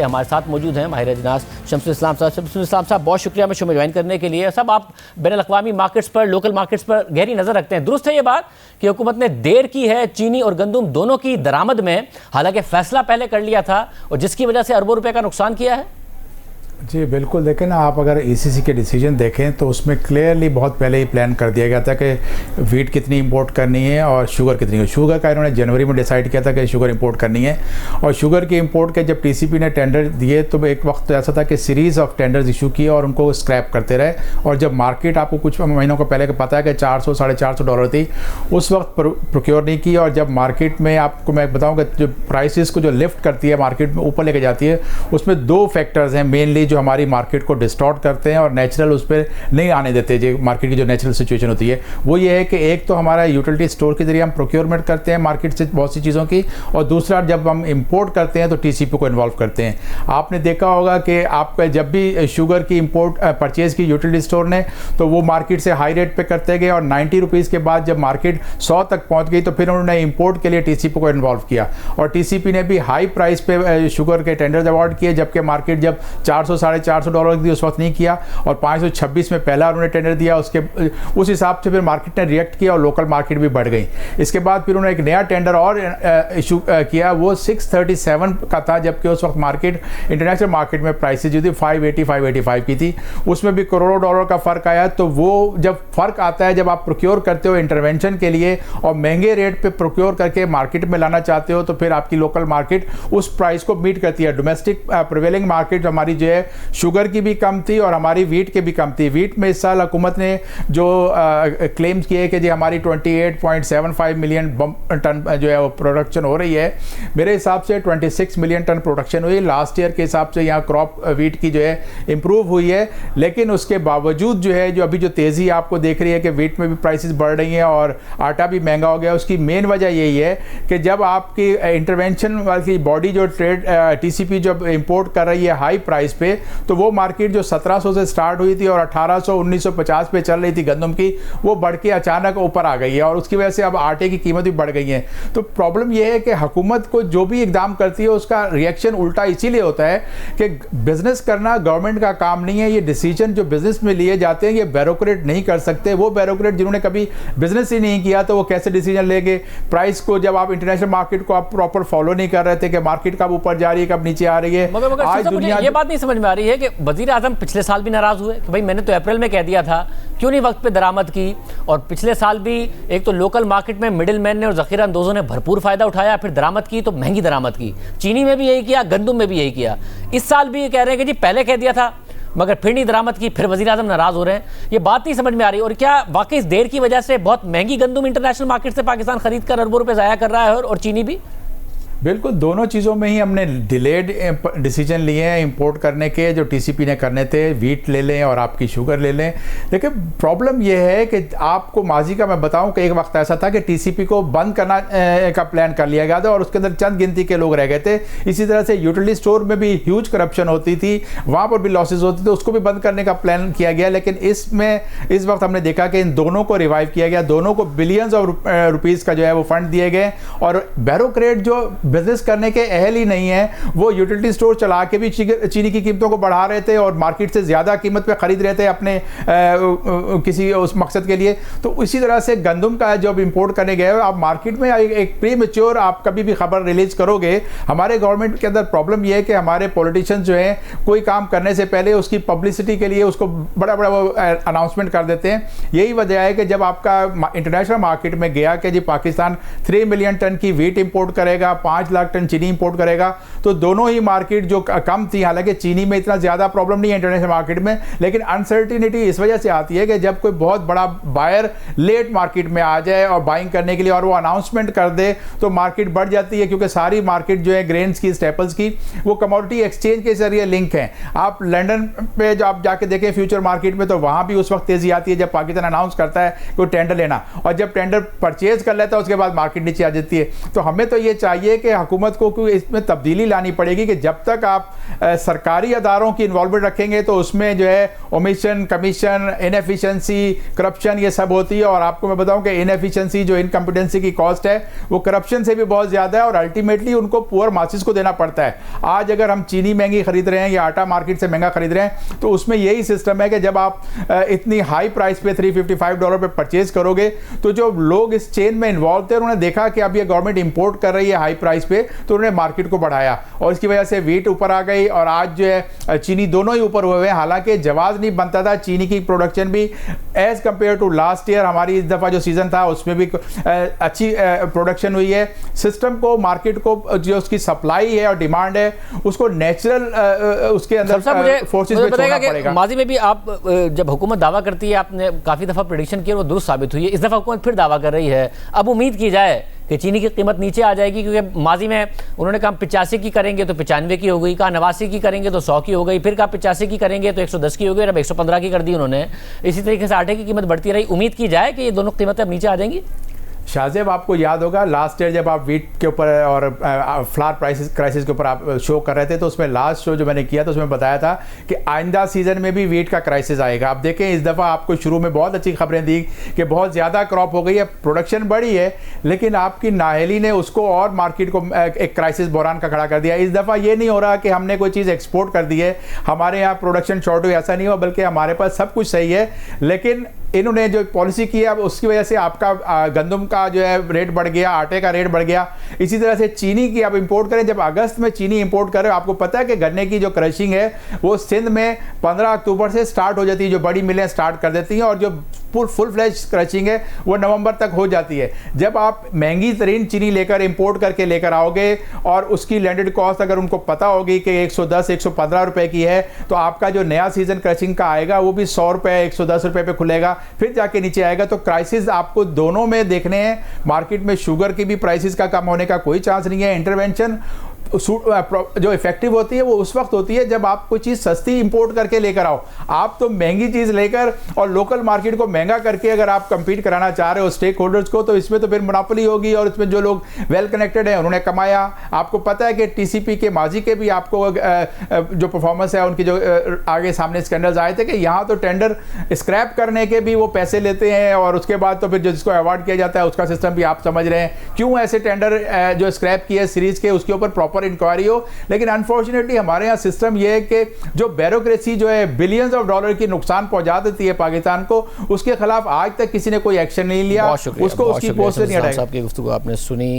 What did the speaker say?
हमारे साथ मौजूद हैं माहिर अजनास शम्सुल इस्लाम साहब। शम्सुल इस्लाम साहब, बहुत शुक्रिया मैं शो में ज्वाइन करने के लिए। सब आप बैनुल-अक़वामी मार्केट्स पर, लोकल मार्केट्स पर गहरी नज़र रखते हैं। दुरुस्त है ये बात कि हुकूमत ने देर की है चीनी और गंदुम दोनों की दरामद में, हालांकि फैसला पहले कर लिया था और जिसकी वजह से अरबों रुपए का नुकसान किया है? जी बिल्कुल, देखें ना, आप अगर ईसीसी के डिसीजन देखें तो उसमें क्लियरली बहुत पहले ही प्लान कर दिया गया था कि वीट कितनी इंपोर्ट करनी है और शुगर कितनी है। शुगर का इन्होंने जनवरी में डिसाइड किया था कि शुगर इंपोर्ट करनी है, और शुगर की इंपोर्ट के जब टीसीपी ने टेंडर दिए तो एक वक्त तो ऐसा था कि सीरीज़ ऑफ टेंडर्स इशू किए और उनको स्क्रैप करते रहे। और जब मार्केट आपको कुछ महीनों को पहले पता है कि 400 $450 थी, उस वक्त प्रोक्योर नहीं की। और जब मार्केट में आपको मैं बताऊँ कि जो प्राइसेस को जो लिफ्ट करती है, मार्केट में ऊपर लेके जाती है, उसमें दो फैक्टर्स हैं मेनली जो हमारी मार्केट को डिस्टॉर्ट करते हैं और नेचुरल उस पर नहीं आने देते। जो मार्केट की जो नेचुरल सिचुएशन होती है वो ये है कि एक तो हमारा यूटिलिटी स्टोर के जरिए हम प्रोक्योरमेंट करते हैं मार्केट से बहुत सी चीज़ों की, और दूसरा जब हम इंपोर्ट करते हैं तो टीसीपी को इन्वॉल्व करते हैं। आपने देखा होगा कि आपका जब भी शुगर की इंपोर्ट परचेज़ की यूटिलिटी स्टोर ने, तो वो मार्केट से हाई रेट पे करते गए, और 90 रुपीज़ के बाद जब मार्केट 100 तक पहुँच गई तो फिर उन्होंने इंपोर्ट के लिए टीसीपी को इन्वॉल्व किया, और टीसीपी ने भी हाई प्राइस पे शुगर के टेंडर्स अवार्ड किए, जबकि मार्केट जब 400 $450 की उस वक्त नहीं किया, और 526 में पहला उन्होंने टेंडर दिया। उस हिसाब से फिर मार्केट ने रिएक्ट किया और लोकल मार्केट भी बढ़ गई। इसके बाद फिर उन्होंने एक नया टेंडर और इशू किया, वो 637 का था, जबकि उस वक्त मार्केट इंटरनेशनल मार्केट में प्राइसेज जो थी 585 की थी, उसमें भी करोड़ों डॉलर का फ़र्क आया। तो वो जब फ़र्क आता है, जब आप प्रोक्योर करते हो इंटरवेंशन के लिए और महंगे रेट पे प्रोक्योर करके मार्केट में लाना चाहते हो, तो फिर आपकी लोकल मार्केट उस प्राइस को मीट करती है। डोमेस्टिक प्रिवेलिंग मार्केट हमारी जो है शुगर की भी कम थी और हमारी वीट के भी कम थी। वीट में इस साल हुकूमत ने जो क्लेम्स किए कि जी हमारी 28.75 मिलियन टन जो है वो प्रोडक्शन हो रही है, मेरे हिसाब से 26 मिलियन टन प्रोडक्शन हुई। लास्ट ईयर के हिसाब से यहाँ क्रॉप वीट की जो है इम्प्रूव हुई है, लेकिन उसके बावजूद जो है जो तेज़ी आपको देख रही है कि वीट में भी प्राइसेस बढ़ रही हैं और आटा भी महंगा हो गया। उसकी मेन वजह यही है कि जब आपकी इंटरवेंशन वाली बॉडी जो ट्रेड टीसीपी जब इंपोर्ट कर रही है हाई प्राइस पे, तो वो मार्केट जो 1700 से स्टार्ट हुई थी और 1800 1950 पे चल रही थी गंदम की, वो बढ़ के अचानक ऊपर आ गई है, और उसकी वजह से अब आटे की कीमत भी बढ़ गई है। तो प्रॉब्लम ये है कि हुकूमत को जो भी इकदाम करती है उसका रिएक्शन उल्टा इसीलिए होता है कि बिजनेस करना गवर्नमेंट का काम नहीं है। ये डिसीजन जो बिजनेस में लिए जाते हैं ये ब्यूरोक्रेट नहीं कर सकते। वो ब्यूरोक्रेट जिन्होंने कभी बिजनेस ही नहीं किया तो वो कैसे डिसीजन लेंगे? प्राइस को जब आप इंटरनेशनल मार्केट को आप प्रॉपर फॉलो नहीं कर रहे थे कि मार्केट कब ऊपर जा रही है कब नीचे आ रही है। मगर आज दुनिया ये बात नहीं समझ में आ रही है कि वजीर आजम पिछले साल भी नाराज हुए कि भाई मैंने तो अप्रैल में कह दिया था, क्यों नहीं वक्त पे दरामद की? और पिछले साल भी एक तो लोकल मार्केट में मिडिल मैन ने और जखीरा अंदोजों ने भरपूर फायदा उठाया, फिर दरामद की तो महंगी दरामद की। चीनी में भी यही किया, गंदुम में भी यही किया। इस साल भी ये कह रहे हैं कि जी पहले कह दिया था मगर फिर नहीं दरामद की, फिर वजीर आजम नाराज हो रहे हैं। ये बात नहीं समझ में आ रही। और क्या वाकई इस देर की वजह से बहुत महंगी गंदुम इंटरनेशनल मार्केट से पाकिस्तान खरीद कर अरबों रुपए ज़ाया कर रहा है, और चीनी भी? बिल्कुल, दोनों चीज़ों में ही हमने डिलेड डिसीजन लिए हैं इंपोर्ट करने के, जो टीसीपी ने करने थे। वीट ले लें और आपकी शुगर ले लें। देखिए प्रॉब्लम यह है कि आपको माजी का मैं बताऊं कि एक वक्त ऐसा था कि टीसीपी को बंद करना का प्लान कर लिया गया था और उसके अंदर चंद गिनती के लोग रह गए थे। इसी तरह से यूटिलिटी स्टोर में भी ह्यूज करप्शन होती थी, वहाँ पर भी लॉसेज होते थे, उसको भी बंद करने का प्लान किया गया। लेकिन इसमें इस वक्त हमने देखा कि इन दोनों को रिवाइव किया गया, दोनों को बिलियंस ऑफ रुपीज़ का जो है वो फंड दिए गए, और ब्यूरोक्रेट जो बिजनेस करने के अहल ही नहीं है वो यूटिलिटी स्टोर चला के भी चीनी की कीमतों को बढ़ा रहे थे और मार्केट से ज़्यादा कीमत पे खरीद रहे थे अपने किसी उस मकसद के लिए। तो इसी तरह से गंदम का जब इंपोर्ट करने गए, आप मार्केट में एक प्री मैच्योर आप कभी भी खबर रिलीज करोगे। हमारे गवर्नमेंट के अंदर प्रॉब्लम यह है कि हमारे पॉलिटिशियंस जो हैं कोई काम करने से पहले उसकी पब्लिसिटी के लिए उसको बड़ा बड़ा वो अनाउंसमेंट कर देते हैं। यही वजह है कि जब आपका इंटरनेशनल मार्केट में गया कि जी पाकिस्तान 3 मिलियन टन की वीट इंपोर्ट करेगा, 5 लाख टन चीनी इंपोर्ट करेगा, तो दोनों ही मार्केट जो कम थी, हालांकि चीनी में इतना ज़्यादा प्रॉब्लम नहीं है इंटरनेशनल मार्केट में, लेकिन अनसर्टिनिटी इस वजह से आती है कि जब कोई बहुत बड़ा बायर लेट मार्केट में आ जाए और बाइंग करने के लिए और वो अनाउंसमेंट कर दे तो मार्केट बढ़ जाती है, क्योंकि सारी मार्केट जो है ग्रेन्स की, स्टेपल्स की, वो कमोडिटी एक्सचेंज के जरिए लिंक हैं। आप लंदन पे जो आप जाके देखें फ्यूचर मार्केट में, तो वहाँ भी उस वक्त तेज़ी आती है जब पाकिस्तान अनाउंस करता है कोई टेंडर लेना, और जब टेंडर परचेज कर लेता है उसके बाद मार्केट नीचे आ जाती है। तो हमें तो ये चाहिए कि कि हुकूमत को क्योंकि इसमें तब्दीली लानी पड़ेगी कि जब तक आप सरकारी अदारों की इन्वॉल्वमेंट रखेंगे तो उसमें जो है ओमिशन, कमीशन, इनएफिशिएंसी, करप्शन ये सब होती है। और आपको मैं बताऊं कि इनएफिशिएंसी जो इनकम्पिटेंसी की कॉस्ट है वो करप्शन से भी बहुत ज़्यादा है और अल्टीमेटली उनको पुअर मासिस को देना पड़ता है। आज अगर हम चीनी महंगी खरीद रहे हैं या आटा मार्केट से महंगा खरीद रहे हैं तो उसमें यही सिस्टम है कि जब आप इतनी हाई प्राइस पे $355 पे परचेज करोगे तो जो लोग इस चेन में इन्वॉल्व थे उन्होंने देखा कि अब ये गवर्नमेंट इंपोर्ट कर रही है हाई प्राइस पे, तो उन्होंने मार्केट को बढ़ाया और इसकी वजह से व्हीट ऊपर आ गई और आज जो है चीनी दोनों ही ऊपर हुए हैं। हालांकि जवाब नहीं बनता था, चीनी की प्रोडक्शन भी as compare to last year हमारी इस दफ़ा जो सीजन था उसमें भी अच्छी प्रोडक्शन हुई है। सिस्टम को, मार्केट को जो उसकी सप्लाई है और डिमांड है उसको नेचुरल उसके अंदर फोर्सेस में छोड़ना पड़ेगा। माजी में भी आप जब हुकूमत दावा करती है, आपने काफ़ी दफ़ा प्रेडिक्शन किया, वो दुरुस्त साबित हुई है। इस दफ़ा हुकूमत फिर दावा कर रही है, अब उम्मीद की जाए कि चीनी की कीमत नीचे आ जाएगी, क्योंकि माजी में उन्होंने कहा 85 की करेंगे तो 95 की हो गई, कहा 89 की करेंगे तो 100 की हो गई, फिर कहा 85 की करेंगे तो 110 की हो गई और अब 115 की कर दी उन्होंने। इसी तरीके से आटे की कीमत बढ़ती रही। उम्मीद की जाए कि ये दोनों कीमतें अब नीचे आ जाएंगी। शाहजेब, आपको याद होगा लास्ट ईयर जब आप वीट के ऊपर और फ्लावर क्राइसिस के ऊपर आप शो कर रहे थे तो उसमें लास्ट शो जो मैंने किया था उसमें बताया था कि आइंदा सीजन में भी वीट का क्राइसिस आएगा। आप देखें इस दफ़ा आपको शुरू में बहुत अच्छी खबरें दी कि बहुत ज़्यादा क्रॉप हो गई है, प्रोडक्शन बढ़ी है, लेकिन आपकी नाहेली ने उसको और मार्केट को एक क्राइसिस बहरान का खड़ा कर दिया। इस दफ़ा ये नहीं हो रहा कि हमने कोई चीज़ एक्सपोर्ट कर दी है, हमारे यहाँ प्रोडक्शन शॉर्ट हुई, ऐसा नहीं हुआ, बल्कि हमारे पास सब कुछ सही है। लेकिन इन्होंने जो पॉलिसी की है उसकी वजह से आपका गंदम का जो है रेट बढ़ गया, आटे का रेट बढ़ गया। इसी तरह से चीनी की आप इंपोर्ट करें, जब अगस्त में चीनी इंपोर्ट करें, आपको पता है कि गन्ने की जो क्रशिंग है वो सिंध में 15 अक्टूबर से स्टार्ट हो जाती है, जो बड़ी मिलें स्टार्ट कर देती हैं, और जो फुल फ्लैश क्रशिंग है वो नवंबर तक हो जाती है। जब आप महंगी तरीन चीनी लेकर इंपोर्ट करके लेकर आओगे और उसकी लैंडेड कॉस्ट अगर उनको पता होगी कि 110-115 रुपए की है, तो आपका जो नया सीजन क्रशिंग का आएगा वो भी 100 रुपए 110 रुपए पे खुलेगा, फिर जाके नीचे आएगा। तो क्राइसिस आपको दोनों में देखने हैं। मार्केट में शुगर की भी प्राइसेस का कम होने का कोई चांस नहीं है। इंटरवेंशन जो इफेक्टिव होती है वो उस वक्त होती है जब आप कोई चीज़ सस्ती इंपोर्ट करके लेकर आओ। आप तो महंगी चीज़ लेकर और लोकल मार्केट को महंगा करके अगर आप compete कराना चाह रहे हो स्टेक होल्डर्स को, तो इसमें तो फिर मोनोपोली होगी और इसमें जो लोग वेल कनेक्टेड हैं उन्होंने कमाया। आपको पता है कि टीसीपी के माजी के भी आपको जो परफॉर्मेंस है उनकी जो आगे सामने स्कैंडल्स आए थे कि यहाँ तो टेंडर स्क्रैप करने के भी वो पैसे लेते हैं और उसके बाद तो फिर जिसको अवार्ड किया जाता है उसका सिस्टम भी आप समझ रहे हैं। क्यों ऐसे टेंडर जो स्क्रैप किए सीरीज़ के उसके ऊपर प्रॉपर इंक्वायरी हो। लेकिन अनफॉर्चुनेटली हमारे यहाँ सिस्टम ये है कि जो ब्यूरोक्रेसी जो है बिलियंस ऑफ डॉलर की नुकसान पहुंचा देती है पाकिस्तान को, उसके खिलाफ आज तक किसी ने कोई एक्शन नहीं लिया, उसको उसकी पोस्ट से नहीं हटाया। आपकी गुफ्तगू आपने सुनी।